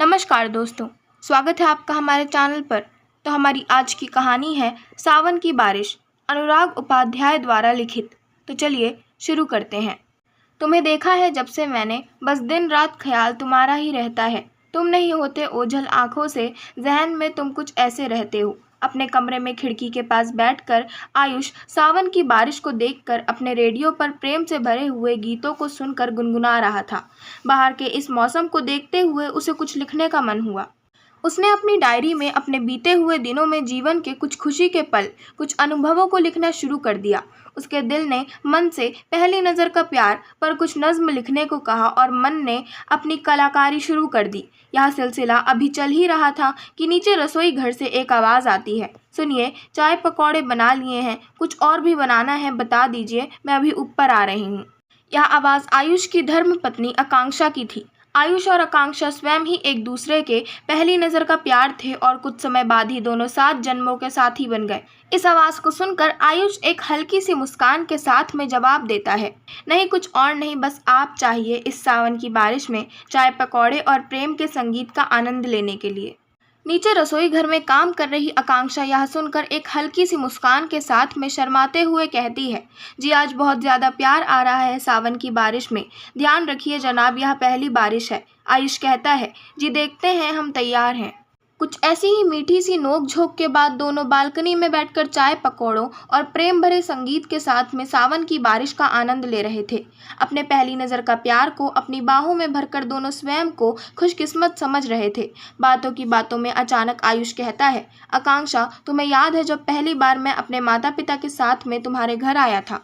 नमस्कार दोस्तों, स्वागत है आपका हमारे चैनल पर। तो हमारी आज की कहानी है सावन की बारिश, अनुराग उपाध्याय द्वारा लिखित। तो चलिए शुरू करते हैं। तुम्हें देखा है जब से मैंने, बस दिन रात ख्याल तुम्हारा ही रहता है। तुम नहीं होते ओझल आंखों से, जहन में तुम कुछ ऐसे रहते हो। अपने कमरे में खिड़की के पास बैठकर आयुष सावन की बारिश को देखकर अपने रेडियो पर प्रेम से भरे हुए गीतों को सुनकर गुनगुना रहा था। बाहर के इस मौसम को देखते हुए उसे कुछ लिखने का मन हुआ। उसने अपनी डायरी में अपने बीते हुए दिनों में जीवन के कुछ खुशी के पल, कुछ अनुभवों को लिखना शुरू कर दिया। उसके दिल ने मन से पहली नज़र का प्यार पर कुछ नज्म लिखने को कहा और मन ने अपनी कलाकारी शुरू कर दी। यह सिलसिला अभी चल ही रहा था कि नीचे रसोई घर से एक आवाज़ आती है, सुनिए, चाय पकौड़े बना लिए हैं, कुछ और भी बनाना है बता दीजिए, मैं अभी ऊपर आ रही हूँ। यह आवाज़ आयुष की धर्मपत्नी आकांक्षा की थी। आयुष और आकांक्षा स्वयं ही एक दूसरे के पहली नज़र का प्यार थे और कुछ समय बाद ही दोनों 7 जन्मों के साथी बन गए। इस आवाज़ को सुनकर आयुष एक हल्की सी मुस्कान के साथ में जवाब देता है, नहीं कुछ और नहीं, बस आप चाहिए इस सावन की बारिश में चाय पकौड़े और प्रेम के संगीत का आनंद लेने के लिए। नीचे रसोई घर में काम कर रही आकांक्षा यह सुनकर एक हल्की सी मुस्कान के साथ में शर्माते हुए कहती है, जी आज बहुत ज़्यादा प्यार आ रहा है सावन की बारिश में। ध्यान रखिए जनाब, यह पहली बारिश है। आयुष कहता है, जी देखते हैं, हम तैयार हैं। कुछ ऐसी ही मीठी सी नोक झोंक के बाद दोनों बालकनी में बैठकर चाय पकौड़ों और प्रेम भरे संगीत के साथ में सावन की बारिश का आनंद ले रहे थे। अपने पहली नज़र का प्यार को अपनी बाहों में भरकर दोनों स्वयं को खुशकिस्मत समझ रहे थे। बातों की बातों में अचानक आयुष कहता है, आकांक्षा तुम्हें याद है जब पहली बार मैं अपने माता पिता के साथ में तुम्हारे घर आया था?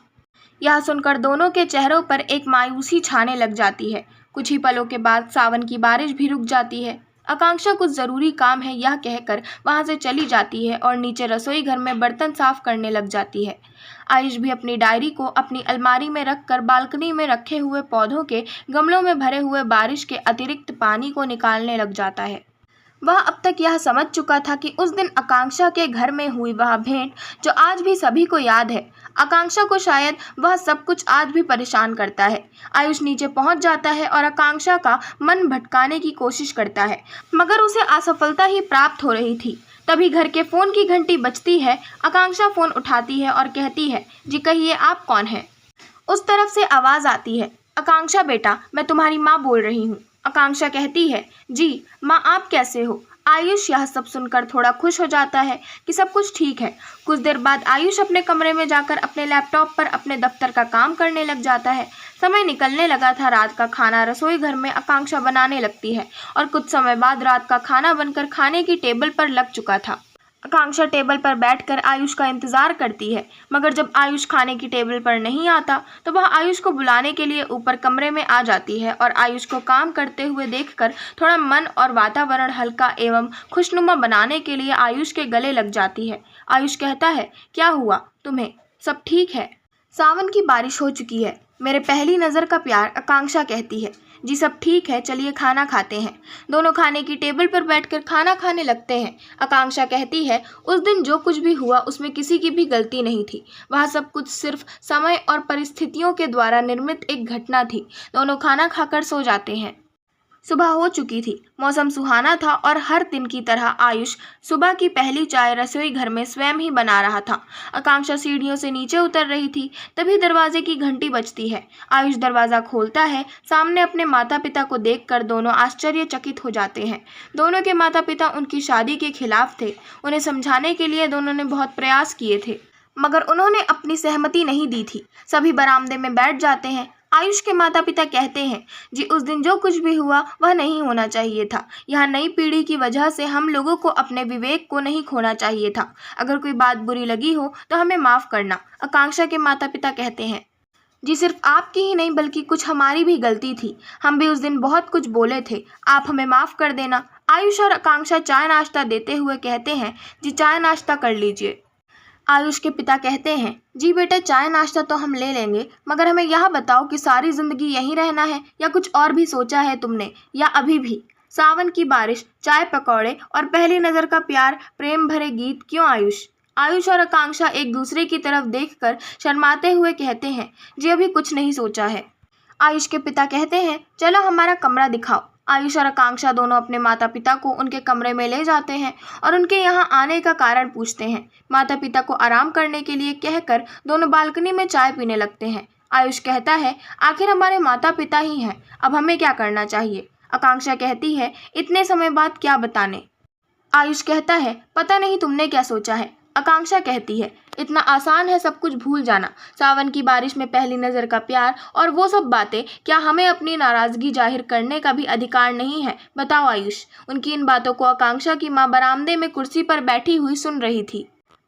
यह सुनकर दोनों के चेहरों पर एक मायूसी छाने लग जाती है। कुछ ही पलों के बाद सावन की बारिश भी रुक जाती है। आकांक्षा कुछ ज़रूरी काम है यह कहकर वहाँ से चली जाती है और नीचे रसोई घर में बर्तन साफ करने लग जाती है। आयुष भी अपनी डायरी को अपनी अलमारी में रखकर बालकनी में रखे हुए पौधों के गमलों में भरे हुए बारिश के अतिरिक्त पानी को निकालने लग जाता है। वह अब तक यह समझ चुका था कि उस दिन आकांक्षा के घर में हुई वह भेंट जो आज भी सभी को याद है, आकांक्षा को शायद वह सब कुछ आज भी परेशान करता है। आयुष नीचे पहुंच जाता है और आकांक्षा का मन भटकाने की कोशिश करता है, मगर उसे असफलता ही प्राप्त हो रही थी। तभी घर के फ़ोन की घंटी बजती है। आकांक्षा फ़ोन उठाती है और कहती है, जी कहिए, आप कौन हैं? उस तरफ से आवाज़ आती है, आकांक्षा बेटा, मैं तुम्हारी माँ बोल रही हूँ। आकांक्षा कहती है, जी माँ, आप कैसे हो? आयुष यह सब सुनकर थोड़ा खुश हो जाता है कि सब कुछ ठीक है। कुछ देर बाद आयुष अपने कमरे में जाकर अपने लैपटॉप पर अपने दफ्तर का काम करने लग जाता है। समय निकलने लगा था। रात का खाना रसोई घर में आकांक्षा बनाने लगती है और कुछ समय बाद रात का खाना बनकर खाने की टेबल पर लग चुका था। आकांक्षा टेबल पर बैठकर आयुष का इंतज़ार करती है, मगर जब आयुष खाने की टेबल पर नहीं आता तो वह आयुष को बुलाने के लिए ऊपर कमरे में आ जाती है और आयुष को काम करते हुए देखकर थोड़ा मन और वातावरण हल्का एवं खुशनुमा बनाने के लिए आयुष के गले लग जाती है। आयुष कहता है, क्या हुआ तुम्हें, सब ठीक है? सावन की बारिश हो चुकी है, मेरे पहली नज़र का प्यार। आकांक्षा कहती है, जी सब ठीक है, चलिए खाना खाते हैं। दोनों खाने की टेबल पर बैठकर खाना खाने लगते हैं। आकांक्षा कहती है, उस दिन जो कुछ भी हुआ उसमें किसी की भी गलती नहीं थी। वह सब कुछ सिर्फ समय और परिस्थितियों के द्वारा निर्मित एक घटना थी। दोनों खाना खाकर सो जाते हैं। सुबह हो चुकी थी, मौसम सुहाना था और हर दिन की तरह आयुष सुबह की पहली चाय रसोई घर में स्वयं ही बना रहा था। आकांक्षा सीढ़ियों से नीचे उतर रही थी, तभी दरवाजे की घंटी बजती है। आयुष दरवाज़ा खोलता है। सामने अपने माता पिता को देखकर दोनों आश्चर्यचकित हो जाते हैं। दोनों के माता पिता उनकी शादी के खिलाफ थे। उन्हें समझाने के लिए दोनों ने बहुत प्रयास किए थे, मगर उन्होंने अपनी सहमति नहीं दी थी। सभी बरामदे में बैठ जाते हैं। आयुष के माता पिता कहते हैं, जी उस दिन जो कुछ भी हुआ वह नहीं होना चाहिए था। यह नई पीढ़ी की वजह से हम लोगों को अपने विवेक को नहीं खोना चाहिए था। अगर कोई बात बुरी लगी हो तो हमें माफ़ करना। आकांक्षा के माता पिता कहते हैं, जी सिर्फ आपकी ही नहीं बल्कि कुछ हमारी भी गलती थी। हम भी उस दिन बहुत कुछ बोले थे, आप हमें माफ़ कर देना। आयुष और आकांक्षा चाय नाश्ता देते हुए कहते हैं, जी चाय नाश्ता कर लीजिए। आयुष के पिता कहते हैं, जी बेटा चाय नाश्ता तो हम ले लेंगे, मगर हमें यह बताओ कि सारी ज़िंदगी यहीं रहना है या कुछ और भी सोचा है तुमने, या अभी भी? सावन की बारिश, चाय पकौड़े और पहली नज़र का प्यार, प्रेम भरे गीत, क्यों आयुष? आयुष और आकांक्षा एक दूसरे की तरफ देखकर शर्माते हुए कहते हैं, जी अभी कुछ नहीं सोचा है। आयुष के पिता कहते हैं, चलो हमारा कमरा दिखाओ। आयुष और आकांक्षा दोनों अपने माता पिता को उनके कमरे में ले जाते हैं और उनके यहाँ आने का कारण पूछते हैं। माता पिता को आराम करने के लिए कहकर दोनों बालकनी में चाय पीने लगते हैं। आयुष कहता है, आखिर हमारे माता पिता ही हैं, अब हमें क्या करना चाहिए। आकांक्षा कहती है, इतने समय बाद क्या बताने। आयुष कहता है, पता नहीं तुमने क्या सोचा है। आकांक्षा कहती है, इतना आसान है सब कुछ भूल जाना, सावन की बारिश में पहली नज़र का प्यार और वो सब बातें। क्या हमें अपनी नाराज़गी जाहिर करने का भी अधिकार नहीं है? बताओ आयुष। उनकी इन बातों को आकांक्षा की माँ बरामदे में कुर्सी पर बैठी हुई सुन रही थी।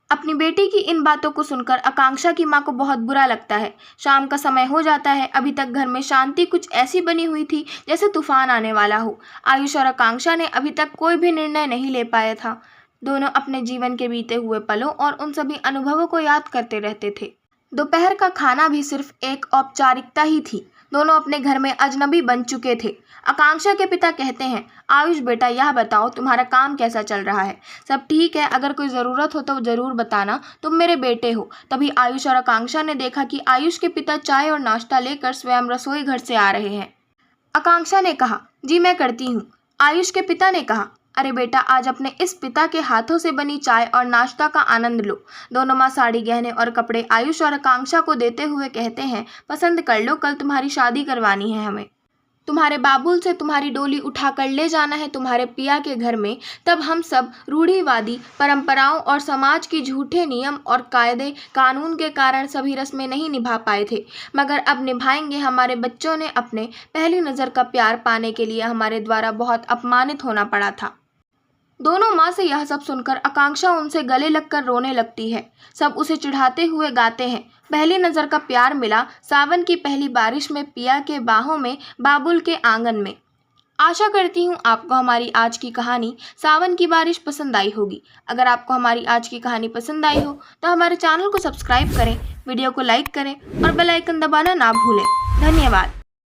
अपनी बेटी की इन बातों को सुनकर आकांक्षा की माँ को बहुत बुरा लगता है। शाम का समय हो जाता है। अभी तक घर में शांति कुछ ऐसी बनी हुई थी जैसे तूफान आने वाला हो। आयुष और आकांक्षा ने अभी तक कोई भी निर्णय नहीं ले पाया था। दोनों अपने जीवन के बीते हुए पलों और उन सभी अनुभवों को याद करते रहते थे। दोपहर का खाना भी सिर्फ एक औपचारिकता ही थी। दोनों अपने घर में अजनबी बन चुके थे। आकांक्षा के पिता कहते हैं, आयुष बेटा, यह बताओ तुम्हारा काम कैसा चल रहा है? सब ठीक है, अगर कोई ज़रूरत हो तो ज़रूर बताना, तुम मेरे बेटे हो। तभी आयुष और आकांक्षा ने देखा कि आयुष के पिता चाय और नाश्ता लेकर स्वयं रसोई घर से आ रहे हैं। आकांक्षा ने कहा, जी मैं करती हूँ। आयुष के पिता ने कहा, अरे बेटा, आज अपने इस पिता के हाथों से बनी चाय और नाश्ता का आनंद लो। दोनों माँ साड़ी, गहने और कपड़े आयुष और आकांक्षा को देते हुए कहते हैं, पसंद कर लो, कल तुम्हारी शादी करवानी है हमें। तुम्हारे बाबुल से तुम्हारी डोली उठाकर ले जाना है तुम्हारे पिया के घर में। तब हम सब रूढ़िवादी परंपराओं और समाज की झूठे नियम और कायदे कानून के कारण सभी रस्में नहीं निभा पाए थे, मगर अब निभाएंगे। हमारे बच्चों ने अपने पहली नज़र का प्यार पाने के लिए हमारे द्वारा बहुत अपमानित होना पड़ा था। दोनों माँ से यह सब सुनकर आकांक्षा उनसे गले लगकर रोने लगती है। सब उसे चिढ़ाते हुए गाते हैं, पहली नज़र का प्यार मिला सावन की पहली बारिश में, पिया के बाहों में, बाबुल के आंगन में। आशा करती हूँ आपको हमारी आज की कहानी सावन की बारिश पसंद आई होगी। अगर आपको हमारी आज की कहानी पसंद आई हो तो हमारे चैनल को सब्सक्राइब करें, वीडियो को लाइक करें और बेल आइकन दबाना ना भूलें। धन्यवाद।